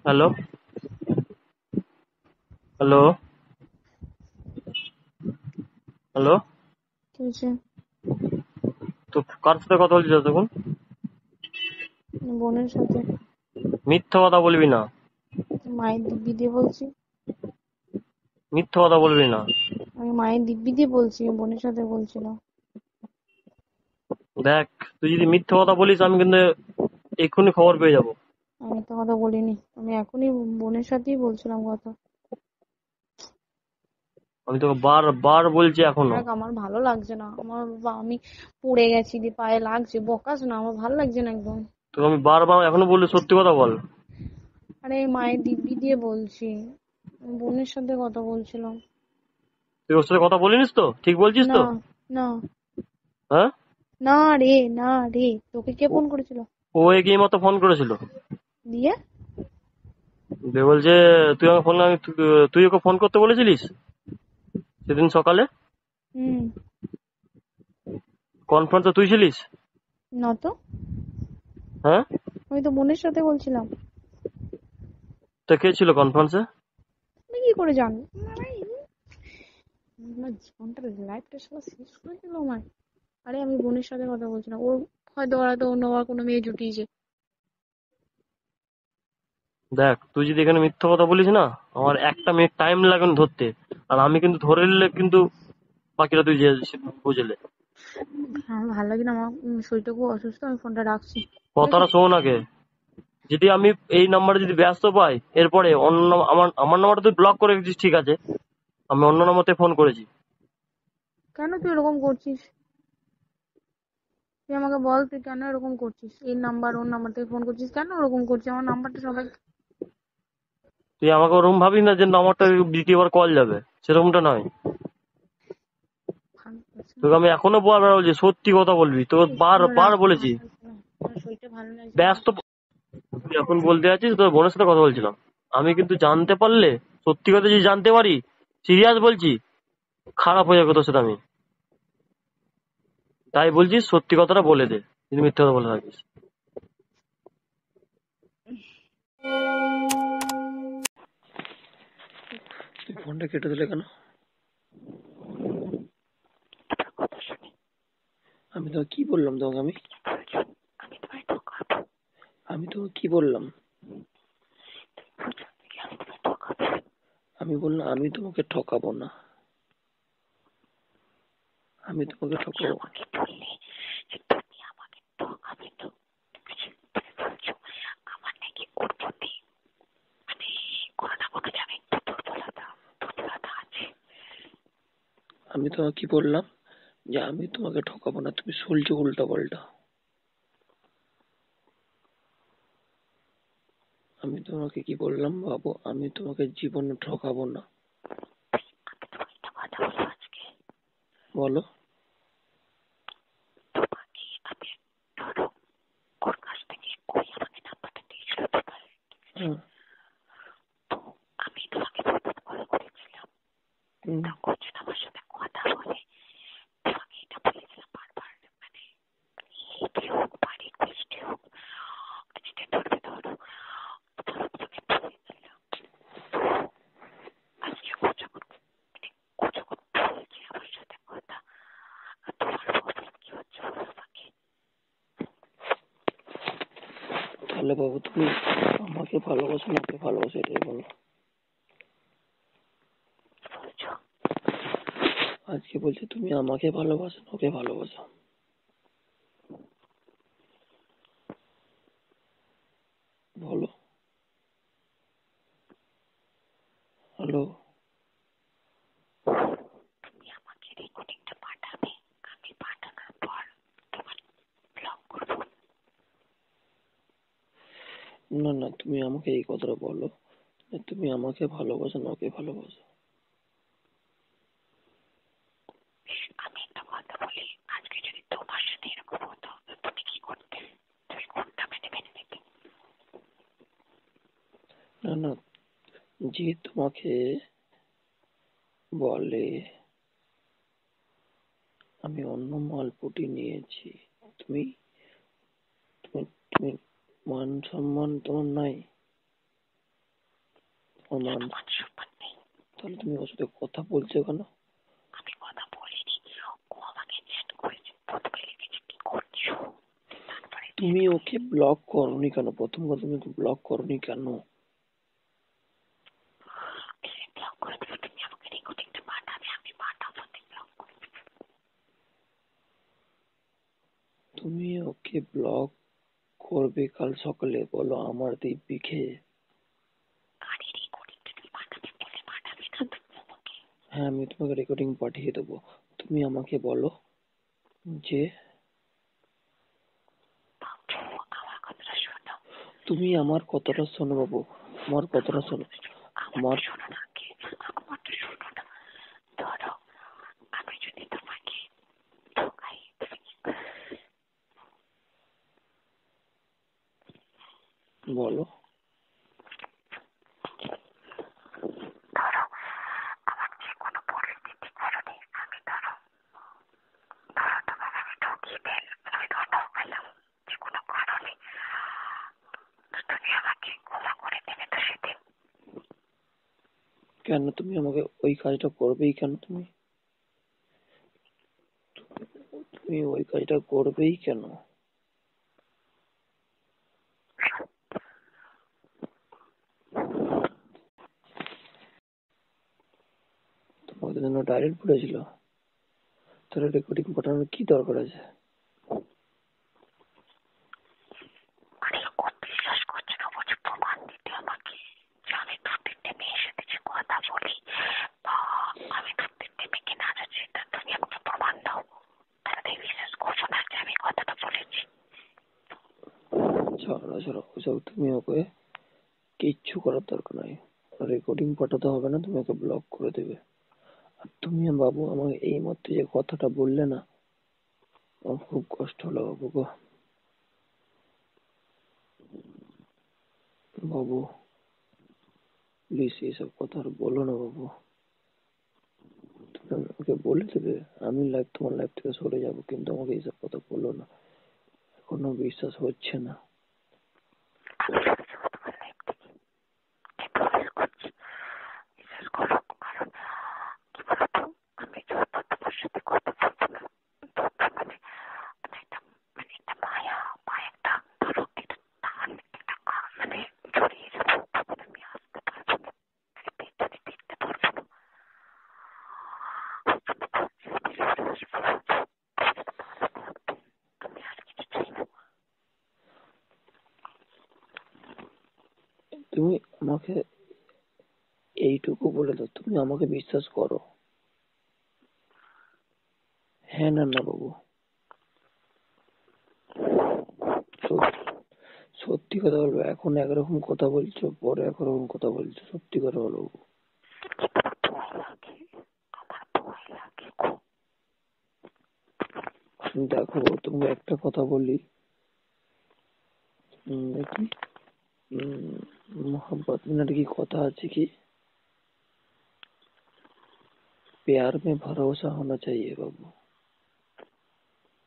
Hello, hello, hello. কি হয়েছে? তো কার সাথে কথা বলছিস তখন? বোনের সাথে। মিথ্যা কথা বলবি না। মায়ের দিব্যি দিয়ে বলছি। মিথ্যা কথা বলবি না। আমি মায়ের দিব্যি দিয়ে বলছি, বোনের সাথে বলছি না। দেখ, তুই যদি মিথ্যা কথা বলিস আমি কিন্তু এক্ষুনি খবর পেয়ে যাব। আমি মিথ্যা কথা বলিনি, আমি এখনই বোনের সাথেই বলছিলাম কথা। আমি তোকে বারবার বলছি এখনো। দেখ, আমার ভালো লাগছে না, আমি পড়ে গেছি, দিয়ে পায়ে লাগছে, বকাস না, আমার ভালো লাগছে না একদম। তোকে আমি বারবার এখনো বললি সত্যি কথা বল। আরে মায়ের দিব্যি দিয়ে বলছি, বোনের সাথে কথা বলছিলাম। তুই ওর সাথে কথা বলিনিস তো? ঠিক বলছিস না, তো? না, হ্যাঁ? না রে, না রে। তোকে কে ফোন করেছিল? ও এই মতো ফোন করেছিল। দিয়ে? দিয়ে বলছে তুই আমাকে ফোন তুই ওকে ফোন করতে বলেছিলিস সেদিন সকালে? হুম। কনফারেন্সে তুই ছিলিস? না তো, হ্যাঁ? আমি তো বোনের সাথে বলছিলাম। তো কে ছিল কনফারেন্সে? আমি কি করে জানবো? আমার জীবনটা, লাইফটা সারা শেষ করে দিল আমার। আরে আমি বোনের সাথে কথা বলছিলাম, ওর হয়তো অন্য আর কোনো মেয়ে জুটিয়েছে। দেখ, তুই যদি এখানে মিথ্যা কথা বলিস না, আমার একটা মিনিট টাইম লাগবে না ধরতে। আর আমি কিন্তু ধরে নিলে কিন্তু বাকিটা তুই যে বুঝলে। আমার ভালো লাগে না, আমার শরীরটা খুব অসুস্থ, আমি ফোনটা রাখছি। ঠিক আছে? কথাটা শোন আগে। যদি আমি এই নাম্বারে যদি ব্যস্ত পাই, এরপরে অন্য আমার নাম্বারটা তুই ব্লক করে রেখেছিস, ঠিক আছে। আমি অন্য নাম্বারতে ফোন করেছি। কেন তুই এরকম করছিস? তুই আমাকে বল, তুই কেন এরকম করছিস? এই নাম্বার ওর নাম্বার থেকে ফোন করছিস, কেন ওরকম করছিস? আমার নাম্বারটা সবাই তুই আমাকে ওরকম ভাবিস না যে নাম্বারটা দ্বিতীয়বার কল যাবে, সেরকমটা নয়। ভালো লাগছে না। তোকে আমি এখনো বারবার বলছি সত্যি কথা বলবি, তোকে আমার বারবার রাখতে বলেছি। ভালো লাগছে না, আমার শরীরটা ভালো লাগছে না। ব্যস্ত। তুই এখন বলতে যাচ্ছিস তোর বোনের সাথে কথা বলছিলাম। আমি কিন্তু জানতে পারলে, সত্যি কথা যদি জানতে পারি, সিরিয়াস বলছি, খারাপ হয়ে যাবে তোর সাথে আমি। তাই বলছি সত্যি কথাটা বলে দে, যদি মিথ্যে কথা বলে থাকিস। তুই ফোনটা কেটে দিলে কেন? আমি তো কি বললাম তোমাকে? আমি তো কি বললাম? আমি বললাম আমি তোমাকে ঠকাবো না। আমি তোমাকে ঠকাবো। আমি তোমাকে কি বললাম? যে আমি তোমাকে ঠকাবো না, তুমি শুনছো উল্টা পাল্টা। আমি তোমাকে কি বললাম বাবু? আমি তোমাকে জীবনে ঠকাবো না। বলো। হুম। হুম। তাহলে বাবু তুমি আমাকে ভালোবাসো না ওকে ভালোবাসো, এটাই বলো। আজকে বলছি তুমি আমাকে ভালোবাসো না ওকে ভালোবাসো। বলো। হ্যালো। না না, তুমি আমাকে এই কথাটা বলো, তুমি আমাকে ভালোবাসো না ওকে ভালোবাসো। না না, যে তোমাকে বলে আমি অন্য মালপটি নিয়েছি, তুমি তুমি, তুমি, মান সম্মান তোমার নাই? আমার তাহলে তুমি ওর সাথে কথা বলছো কেন? তুমি ওকে ব্লক করনি কেন? প্রথম কথা তুমি ওকে ব্লক করনি কেন? তুমি ওকে ব্লক করবে কাল সকালে, বলো আমার দিব্যি খেয়ে। হ্যাঁ, আমি তোমাকে রেকর্ডিং পাঠিয়ে দেবো। তুমি আমাকে বলো যে তুমি আমার কথাটা শোনো বাবু, আমার কথাটা শোনো। আমার বলো। কেন তুমি আমাকে ওই কাজটা করবেই কেন? তুমি তুমি ওই কাজটা করবেই কেন? তোমাদের জন্য ডাইরেক্ট পড়েছিল, তাহলে রেকর্ডিং পাঠানোর কি দরকার আছে? ছাড়ো ছাড়ো ওসব, তুমি ওকে কিচ্ছু করার দরকার নাই। রেকর্ডিং পাঠাতে হবে না, তুমি ওকে ব্লক করে দেবে। আর তুমি বাবু আমাকে এই মুহূর্তে যে কথাটা বললে না, আমার খুব কষ্ট হলো বাবু গো। বাবু প্লিজ এইসব কথা আর বলো না বাবু। তুমি আমাকে বলে দেবে, আমি তোমার লাইফ থেকে সরে যাবো, কিন্তু আমাকে এইসব কথা বলো না। এখনো বিশ্বাস হচ্ছে না। তুমি আমাকে এইটুকু বলে দাও, তুমি আমাকে বিশ্বাস করো? হ্যাঁ না না বাবু? সত্যি কথা বলবো, এখন একরকম কথা বলছো, পরে একরকম কথা বলছো, সত্যি কথা বলো বাবু। দেখো তুমি একটা কথা বলি, দেখি मोहब्बत में की কথা আছে কি, प्यार में भरोसा होना चाहिए বাবু।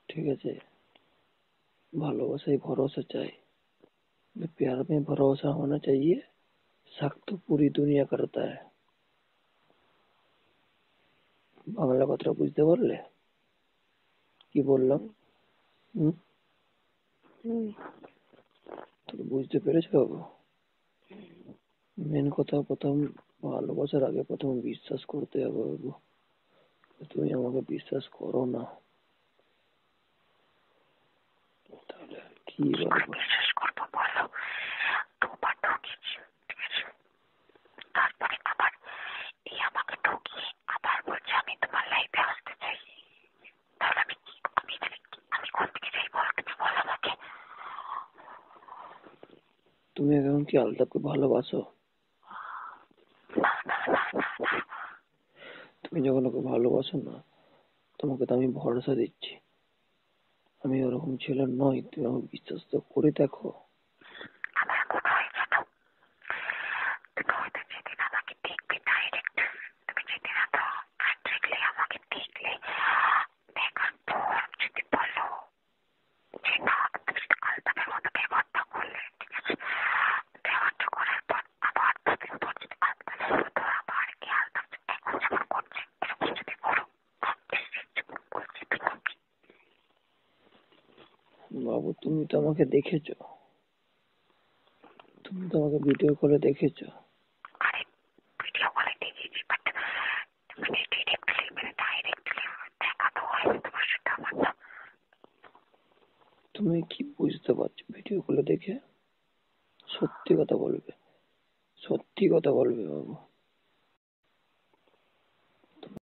ঠিক আছে, ভালোবাসায় ভরসা চাই, प्यार में भरोसा होना चाहिए, शक तो पूरी दुनिया करता है। বাংলা কথাটা বুঝতে পারলে কি বললাম? হুম, তুমি বুঝতে পেরেছো বাবু? মেন কথা, প্রথম ভালোবাসার আগে প্রথম বিশ্বাস করতে হবে বাবু। তুমি আমাকে বিশ্বাস করো না, তাহলে আর কি বলবো? তুমি এখন কি আলতাফকে ভালোবাসো? তুমি যখন ওকে ভালোবাসো না, তোমাকে তো আমি ভরসা দিচ্ছি, আমি ওরকম ছেলে নই, তুমি আমাকে বিশ্বাস তো করে দেখো। বাবু তুমি তো আমাকে দেখেছো, তুমি তো আমাকে ভিডিও কলে দেখেছো। আরে ভিডিও কলে দেখেছি বাট মানে ডিরেক্টলি মানে ডাইরেক্টলি দেখা তো হয়নি তোমার সাথে আমার না। তুমি কি বুঝতে পারছো ভিডিও কলে দেখে? সত্যি কথা বলবে, সত্যি কথা বলবে বাবু।